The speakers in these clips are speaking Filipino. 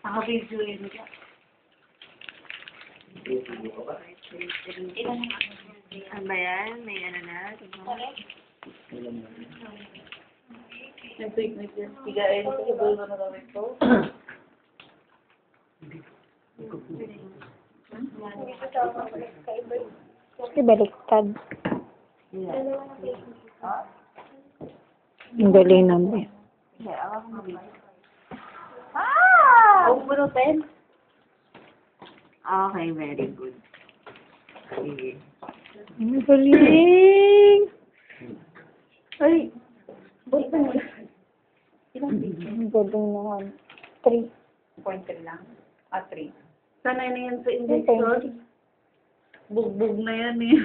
Naka-video yun ka. Ano ba yan? May ano na? Nag-picnic yan. Tigain ko, iba na kami ito. Ibaliktad. Ang galing naman. Oh, bunutin. Okay, very good. Sige. Ang galing! Ay! Buta mo. Ang galing naman. 3. 0.3 lang. 3. Sanay na yan sa injection. Bugbog na yan eh.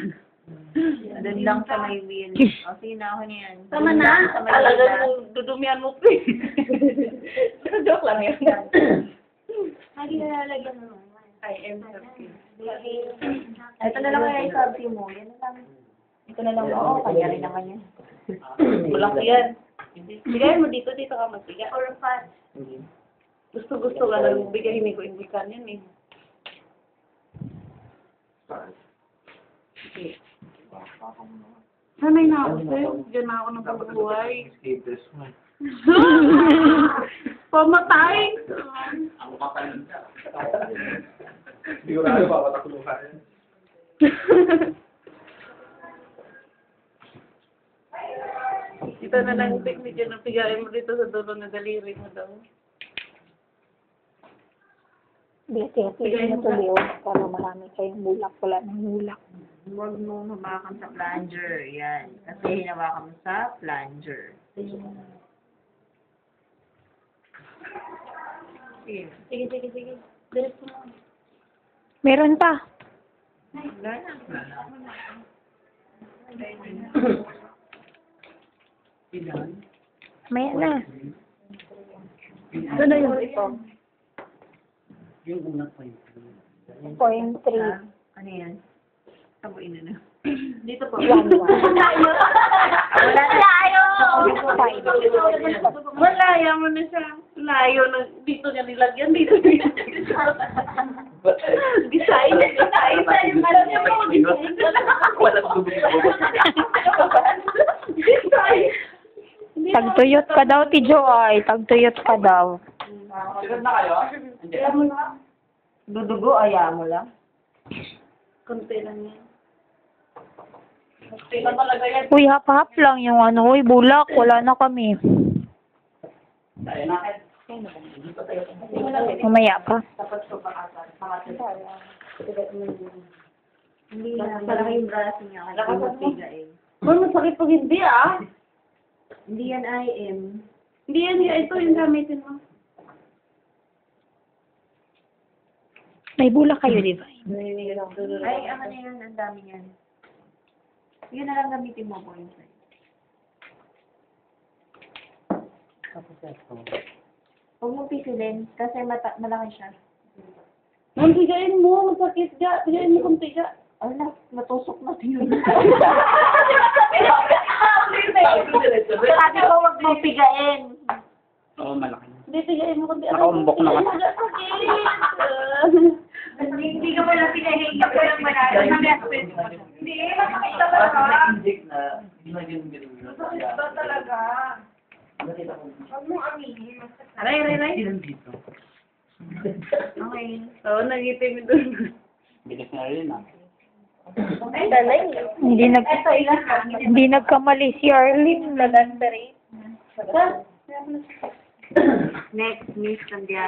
Doon lang sa may wheel. O, sige na ako niyan. Tama na. Talagang dudumian mo pa eh. Joke lang yun. Lagi na lalagyan mo. I am happy. Ito na lang kaya isabi mo. Yan na lang. Ito na lang. Oo, kanya rin naman yan. Malaki yan. Bigay mo dito ka magbiga. Or fun. Gusto ka lang bigay, hindi ko indikan yan eh. Okay. Sanay na ako sa'yo. Diyan na ako ng pagbuhay. Pamatay! Ako makalan ka. Hindi ko na papatakuluhan. Ito na lang yung technique yun. Pigain mo dito sa dulo na daliri mo daw. Bigay mo tuloy para marami kayong bulak. Wala ng bulak. Huwag mo hawakan sa plunger. Yan. Kasi hinawakan mo sa plunger. Sige. Sige. Diretso mo. Meron pa. Wala na. May na. Ito na yung ito. Yung unang point. 0.3. Ano yan? Tabuin na. Dito po. 1. Wala na. Layo! Malaya mo na siya. Layo na. Dito niya nilagyan. Dito niya. Design. Alam niya mo. Walang gugulo. Design. Tagtuyot ka daw, Tijo ay. Tagtuyot ka daw. Sigod na kayo? Hindi. Dudugo, ayaw mo lang. Kunti lang yan. Kunti lang talaga yan. Uy, hap-hap lang yung ano. Uy, bulak. Wala na kami. Tayo na. Mamaya pa. Hindi na. Malaki yung braso niya. Kaya magpigain. Masakit pag hindi ah. Hindi yan IM. Hindi yan. Ito yung gamitin mo. May bulak kayo, di ba? Ay, ano na yan? Ang dami yan. Yun na lang gamitin mo po inside. Huwag mong pisilin kasi malaki siya. Ma'am, bigayin mo. Masakit ka. Bigayin mo kung tiga. Ala, matusok na yun. Sabi ko huwag mong pigain. Oo, malaki na. Hindi, bigayin mo kung tiga. Nakaumbok na kasi. Hindi ka mo lang pigahin. Hindi ka mo lang manalo. Hindi, masakit talaga. Inject na. Ginagin. Masakit talaga. Huwag mong aminin. Aray. Ilan dito? Okay. Oo, nagitim doon. Bilis na rin ah. Ay, dalay. Hindi nagkamali si Arlene. Lalantarin. Next, Miss Candia.